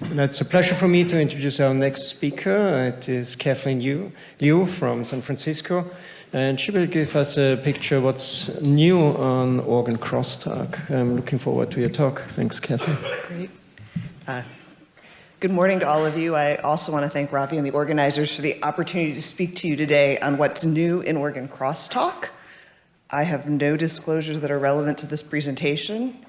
And it's a pleasure for me to introduce our next speaker. It is Kathleen Liu from San Francisco, and she will give us a picture of what's new on organ crosstalk. I'm looking forward to your talk. Thanks, Kathleen. Great. Good morning to all of you. I also want to thank Ravi and the organizers for the opportunity to speak to you today on what's new in organ crosstalk. I have no disclosures that are relevant to this presentation.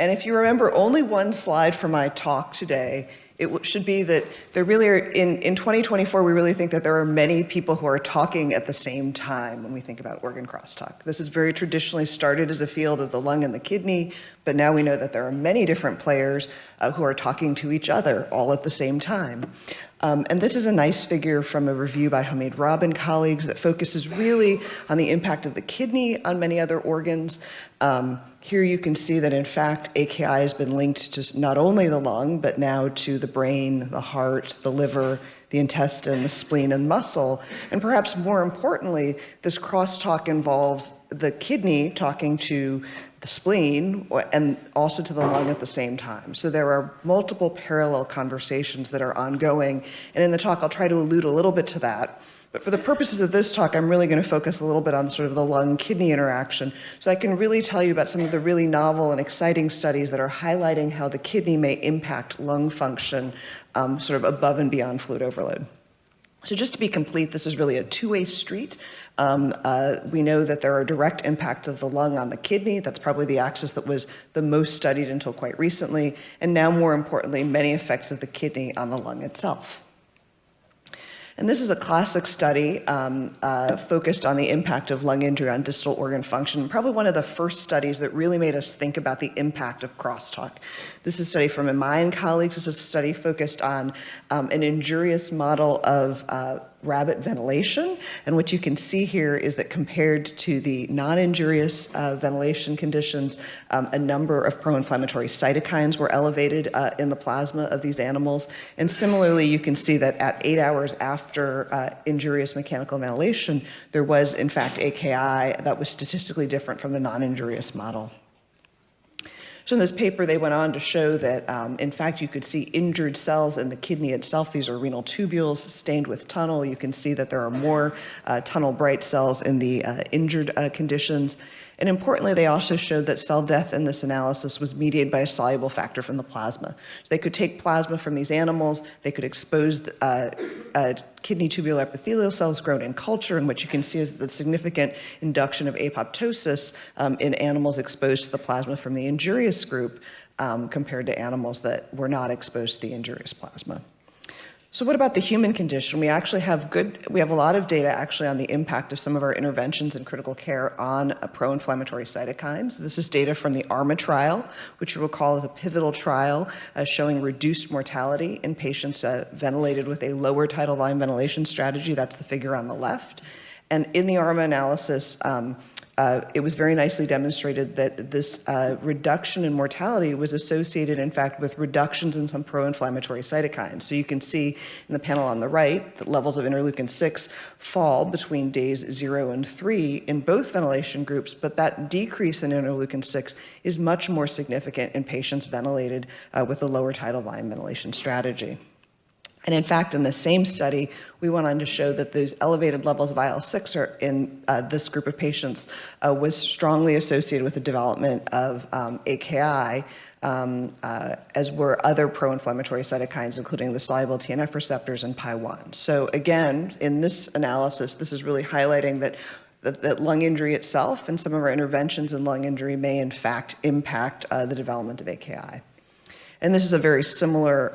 And if you remember only one slide from my talk today, it should be that there really are, in 2024, we really think that there are many people who are talking at the same time when we think about organ crosstalk. This is very traditionally started as a field of the lung and the kidney, but now we know that there are many different players who are talking to each other all at the same time. And this is a nice figure from a review by Hamid Rab and colleagues that focuses really on the impact of the kidney on many other organs. Here you can see that, in fact, AKI has been linked to not only the lung, but now to the brain, the heart, the liver, the intestine, the spleen, and muscle. And perhaps more importantly, this crosstalk involves the kidney talking to the spleen and also to the lung at the same time. So there are multiple parallel conversations that are ongoing. And in the talk, I'll try to allude a little bit to that. But for the purposes of this talk, I'm really going to focus a little bit on sort of the lung-kidney interaction, so I can really tell you about some of the really novel and exciting studies that are highlighting how the kidney may impact lung function sort of above and beyond fluid overload. So just to be complete, this is really a two-way street. We know that there are direct impacts of the lung on the kidney. That's probably the axis that was the most studied until quite recently. And now, more importantly, many effects of the kidney on the lung itself. And this is a classic study focused on the impact of lung injury on distal organ function, probably one of the first studies that really made us think about the impact of crosstalk. This is a study from Imai and colleagues. This is a study focused on an injurious model of rabbit ventilation. And what you can see here is that compared to the non-injurious ventilation conditions, a number of pro-inflammatory cytokines were elevated in the plasma of these animals. And similarly, you can see that at 8 hours after injurious mechanical ventilation, there was, in fact, AKI that was statistically different from the non-injurious model. So in this paper, they went on to show that, in fact, you could see injured cells in the kidney itself. These are renal tubules stained with tunnel. You can see that there are more tunnel-bright cells in the injured conditions. And importantly, they also showed that cell death in this analysis was mediated by a soluble factor from the plasma. So they could take plasma from these animals, they could expose kidney tubular epithelial cells grown in culture, and what you can see is the significant induction of apoptosis in animals exposed to the plasma from the injurious group compared to animals that were not exposed to the injurious plasma. So what about the human condition? We actually have a lot of data actually on the impact of some of our interventions in critical care on pro-inflammatory cytokines. This is data from the ARMA trial, which you will recall is a pivotal trial showing reduced mortality in patients ventilated with a lower tidal volume ventilation strategy. That's the figure on the left. And in the ARMA analysis, it was very nicely demonstrated that this reduction in mortality was associated, in fact, with reductions in some pro-inflammatory cytokines. So you can see in the panel on the right that levels of interleukin-6 fall between days 0 and 3 in both ventilation groups, but that decrease in interleukin-6 is much more significant in patients ventilated with a lower tidal volume ventilation strategy. And in fact, in the same study, we went on to show that those elevated levels of IL-6 are in this group of patients was strongly associated with the development of AKI, as were other pro-inflammatory cytokines, including the soluble TNF receptors and PI1. So again, in this analysis, this is really highlighting that lung injury itself and some of our interventions in lung injury may in fact impact the development of AKI. And this is a very similar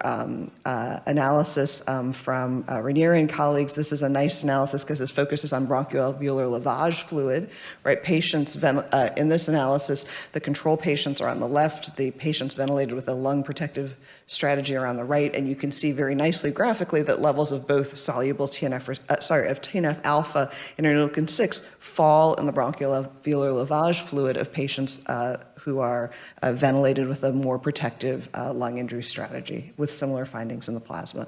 analysis from Ranieri and colleagues. This is a nice analysis because this focuses on bronchoalveolar lavage fluid, right? Patients, in this analysis, the control patients are on the left, the patients ventilated with a lung protective strategy are on the right, and you can see very nicely graphically that levels of both soluble TNF alpha and interleukin-6 fall in the bronchoalveolar lavage fluid of patients who are ventilated with a more protective lung injury strategy with similar findings in the plasma.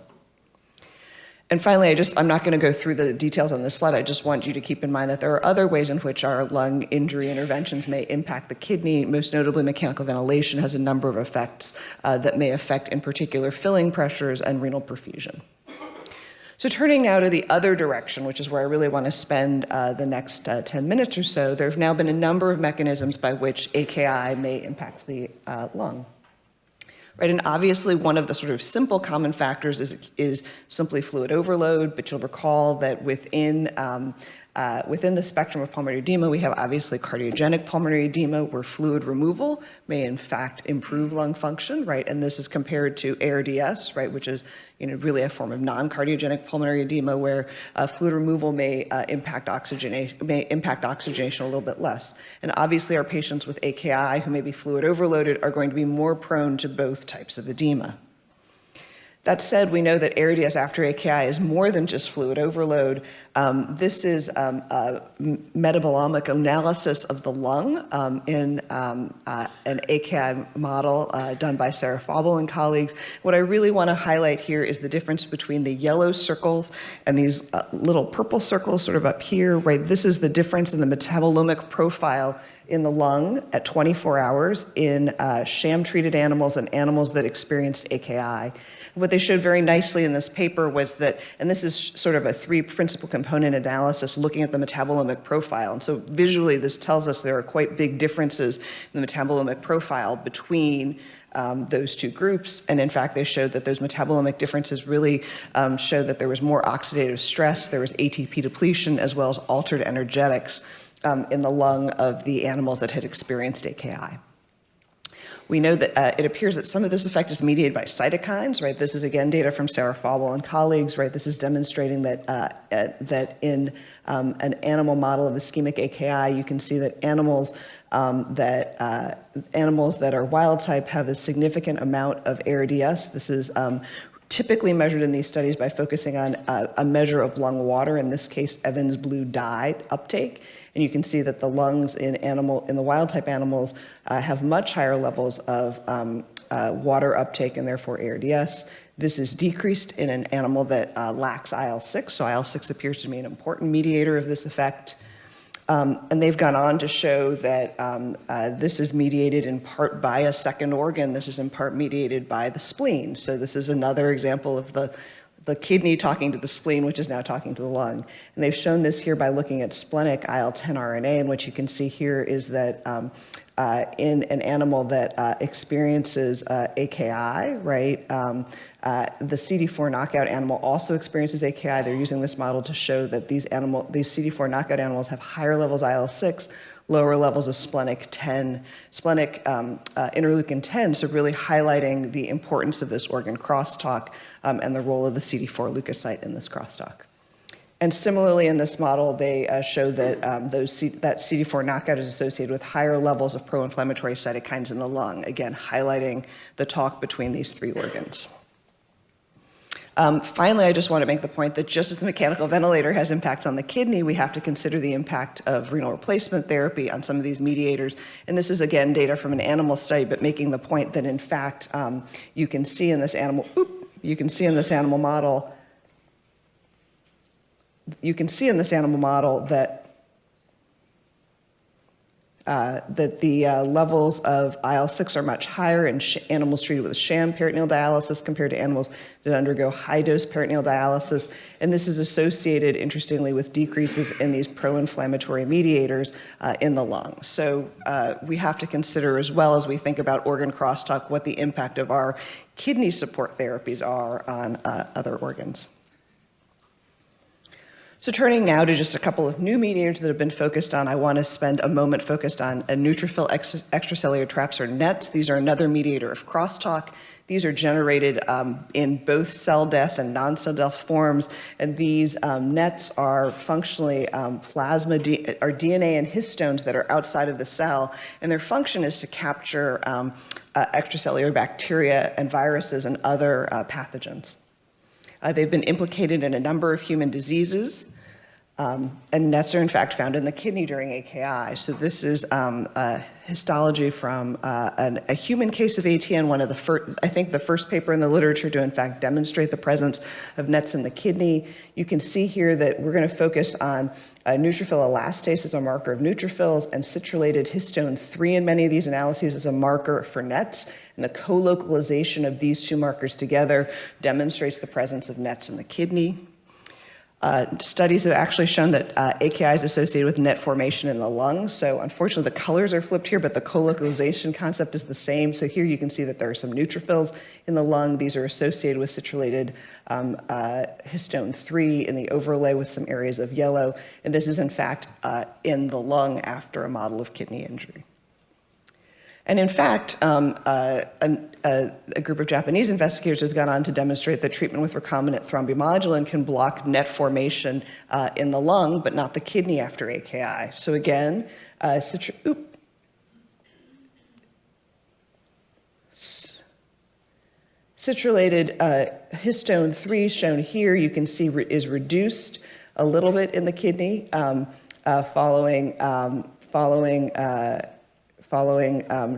And finally, I'm not going to go through the details on this slide. I just want you to keep in mind that there are other ways in which our lung injury interventions may impact the kidney. Most notably, mechanical ventilation has a number of effects that may affect, in particular, filling pressures and renal perfusion. So turning now to the other direction, which is where I really want to spend the next 10 minutes or so, there have now been a number of mechanisms by which AKI may impact the lung. Right, and obviously one of the sort of simple common factors is simply fluid overload, but you'll recall that within the spectrum of pulmonary edema, we have obviously cardiogenic pulmonary edema, where fluid removal may in fact improve lung function, right? And this is compared to ARDS, right, which is really a form of non-cardiogenic pulmonary edema, where fluid removal may impact oxygenation a little bit less. And obviously, our patients with AKI who may be fluid overloaded are going to be more prone to both types of edema. That said, we know that ARDS after AKI is more than just fluid overload. This is a metabolomic analysis of the lung in an AKI model done by Sarah Faubel and colleagues. What I really want to highlight here is the difference between the yellow circles and these little purple circles sort of up here, right? This is the difference in the metabolomic profile in the lung at 24 hours in sham-treated animals and animals that experienced AKI. What they showed very nicely in this paper was that, and this is sort of a three principal component analysis looking at the metabolomic profile. And so visually, this tells us there are quite big differences in the metabolomic profile between those two groups. And in fact, they showed that those metabolomic differences really showed that there was more oxidative stress, there was ATP depletion, as well as altered energetics in the lung of the animals that had experienced AKI. We know that it appears that some of this effect is mediated by cytokines, right? This is, again, data from Sarah Faubel and colleagues, right? This is demonstrating that, that in an animal model of ischemic AKI, you can see that animals that are wild type have a significant amount of ARDS. This is typically measured in these studies by focusing on a measure of lung water, in this case, Evans blue dye uptake. And you can see that the lungs in the wild type animals have much higher levels of water uptake and therefore ARDS. This is decreased in an animal that lacks IL-6, so IL-6 appears to be an important mediator of this effect. And they've gone on to show that this is mediated in part by a second organ. This is in part mediated by the spleen. So this is another example of the kidney talking to the spleen, which is now talking to the lung. And they've shown this here by looking at splenic IL-10 RNA, and what you can see here is that in an animal that experiences AKI, right, the CD4 knockout animal also experiences AKI. They're using this model to show that these CD4 knockout animals have higher levels of IL-6, lower levels of splenic interleukin 10, so really highlighting the importance of this organ crosstalk and the role of the CD4 leukocyte in this crosstalk. And similarly, in this model, they show that that CD4 knockout is associated with higher levels of pro-inflammatory cytokines in the lung, again, highlighting the talk between these three organs. Finally, I just want to make the point that just as the mechanical ventilator has impacts on the kidney, we have to consider the impact of renal replacement therapy on some of these mediators. And this is, again, data from an animal study, but making the point that, in fact, you can see in this animal model that the levels of IL-6 are much higher in animals treated with sham peritoneal dialysis compared to animals that undergo high-dose peritoneal dialysis. And this is associated, interestingly, with decreases in these pro-inflammatory mediators in the lung. So we have to consider, as well as we think about organ crosstalk, what the impact of our kidney support therapies are on other organs. So turning now to just a couple of new mediators that have been focused on, I want to spend a moment focused on neutrophil extracellular traps, or NETs. These are another mediator of crosstalk. These are generated in both cell death and non-cell death forms, and these NETs are functionally plasma, are DNA and histones that are outside of the cell, and their function is to capture extracellular bacteria and viruses and other pathogens. They've been implicated in a number of human diseases. And nets are in fact found in the kidney during AKI. So this is a histology from a human case of ATN, one of the first, I think the first paper in the literature to in fact demonstrate the presence of nets in the kidney. You can see here that we're going to focus on neutrophil elastase as a marker of neutrophils, and citrulated histone 3 in many of these analyses as a marker for nets. And the co-localization of these two markers together demonstrates the presence of nets in the kidney. Studies have actually shown that AKI is associated with net formation in the lungs. So unfortunately, the colors are flipped here, but the co-localization concept is the same. So here you can see that there are some neutrophils in the lung. These are associated with citrulated histone 3 in the overlay with some areas of yellow. And this is in fact in the lung after a model of kidney injury. And in fact, a group of Japanese investigators has gone on to demonstrate that treatment with recombinant thrombomodulin can block net formation in the lung, but not the kidney after AKI. So again, citrulated histone 3 shown here, you can see is reduced a little bit in the kidney following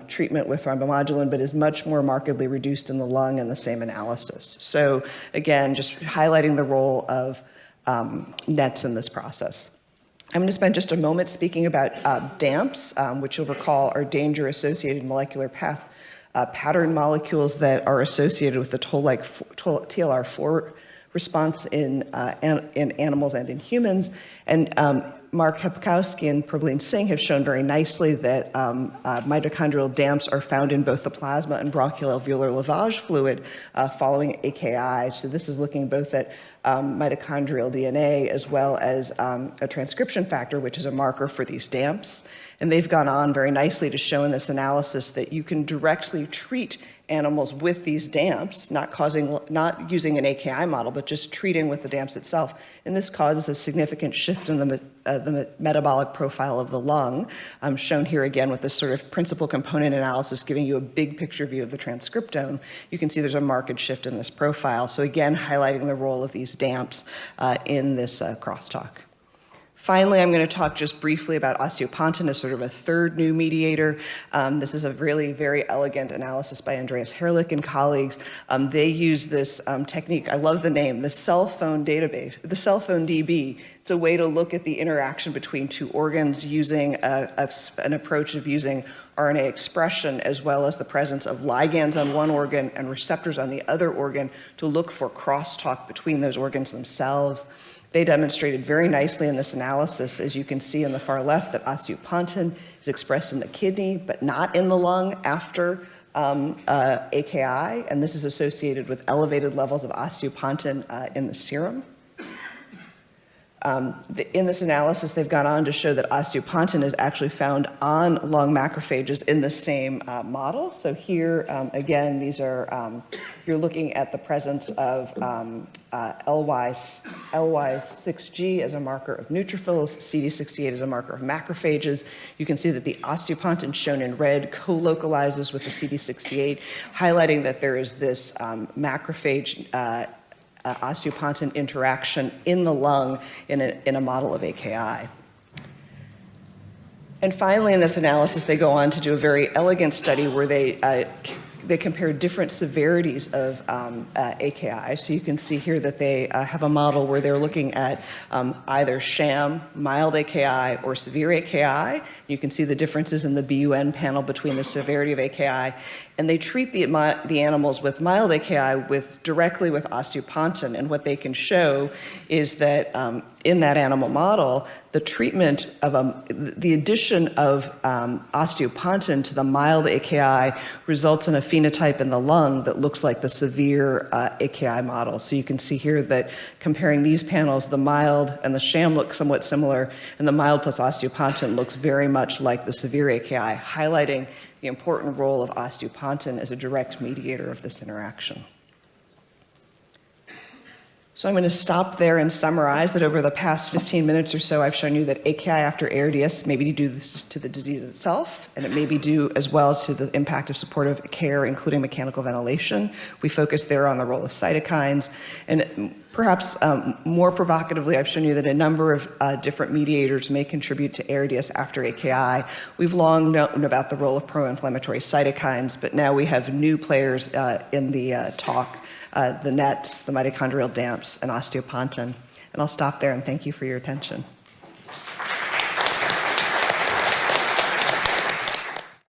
treatment with thrombomodulin, but is much more markedly reduced in the lung in the same analysis. So again, just highlighting the role of nets in this process. I'm going to spend just a moment speaking about DAMPs, which you'll recall are danger-associated molecular pattern molecules that are associated with the toll-like TLR4 response in animals and in humans. And Mark Hepkowski and Prableen Singh have shown very nicely that mitochondrial DAMPs are found in both the plasma and bronchial alveolar lavage fluid following AKI. So this is looking both at mitochondrial DNA as well as a transcription factor, which is a marker for these DAMPs. And they've gone on very nicely to show in this analysis that you can directly treat animals with these DAMPs, not using an AKI model, but just treating with the DAMPs itself. And this causes a significant shift in the metabolic profile of the lung, shown here again with this sort of principal component analysis, giving you a big picture view of the transcriptome. You can see there's a marked shift in this profile. So again, highlighting the role of these DAMPs in this crosstalk. Finally, I'm going to talk just briefly about osteopontin as sort of a third new mediator. This is a really very elegant analysis by Andreas Herrlich and colleagues. They use this technique, I love the name, the cell phone database, the cell phone DB. It's a way to look at the interaction between two organs using an approach of using RNA expression as well as the presence of ligands on one organ and receptors on the other organ to look for crosstalk between those organs themselves. They demonstrated very nicely in this analysis, as you can see in the far left, that osteopontin is expressed in the kidney, but not in the lung after AKI, and this is associated with elevated levels of osteopontin in the serum. In this analysis, they've gone on to show that osteopontin is actually found on lung macrophages in the same model. So here, again, these are, you're looking at the presence of LY6G as a marker of neutrophils, CD68 as a marker of macrophages. You can see that the osteopontin shown in red co-localizes with the CD68, highlighting that there is this macrophage osteopontin interaction in the lung in a model of AKI. And finally, in this analysis, they go on to do a very elegant study where they compare different severities of AKI. So you can see here that they have a model where they're looking at either sham, mild AKI, or severe AKI. You can see the differences in the BUN panel between the severity of AKI. And they treat the animals with mild AKI directly with osteopontin. And what they can show is that in that animal model, the treatment of the addition of osteopontin to the mild AKI results in a phenotype in the lung that looks like the severe AKI model. So you can see here that comparing these panels, the mild and the sham look somewhat similar, and the mild plus osteopontin looks very much like the severe AKI, highlighting the important role of osteopontin as a direct mediator of this interaction. So I'm going to stop there and summarize that over the past 15 minutes or so, I've shown you that AKI after ARDS may be due to the disease itself, and it may be due as well to the impact of supportive care, including mechanical ventilation. We focused there on the role of cytokines, and Perhaps more provocatively, I've shown you that a number of different mediators may contribute to ARDS after AKI. We've long known about the role of pro-inflammatory cytokines, but now we have new players in the talk, the NETs, the mitochondrial DAMPs, and osteopontin. And I'll stop there and thank you for your attention.